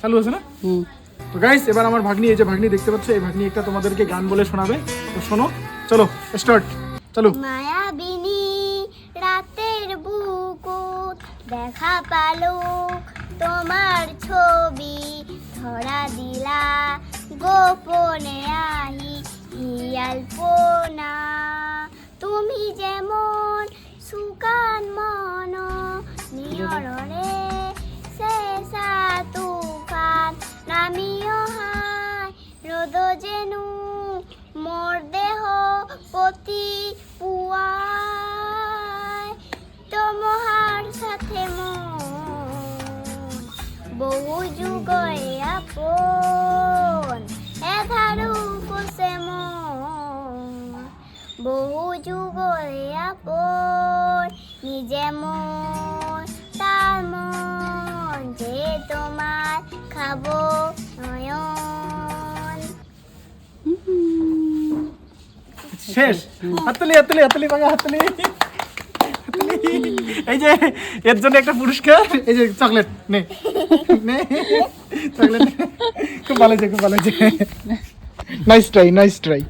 চালু আছে না? তো গাইস এবার আমার ভাগ্নি, এই যে ভাগ্নি দেখতে পাচ্ছ, এই ভাগ্নি একটা তোমাদেরকে গান বলে শোনাবে। তো শোনো, চলো স্টার্ট, চলো। মায়াবিনী রাতের বুকুত দেখা পালো তোমার ছবি, ধরা দিলা গোপনে আহি হিয়ালপনা। তুমি যেমন সুকান মন নিয়রে শেষা তুফান নামিও হায় রোদ যেনু মোর দেহ পতি পুয়ায় তোমার সাথে মন বহু যুগয়ে আপন এধারু কোসে মন বহু যুগয়ে আপন নিজে মন তার মন যে তোমার খাবো নয়ন। শেষ। হাততালি হাততালি হাততালি পাকা হাততালি। এই যে এর জন্য একটা পুরস্কার, এই যে চকলেট নে নে চকলেট। খুব ভালো হয়েছে, খুব ভালো হয়েছে। Nice try, nice try.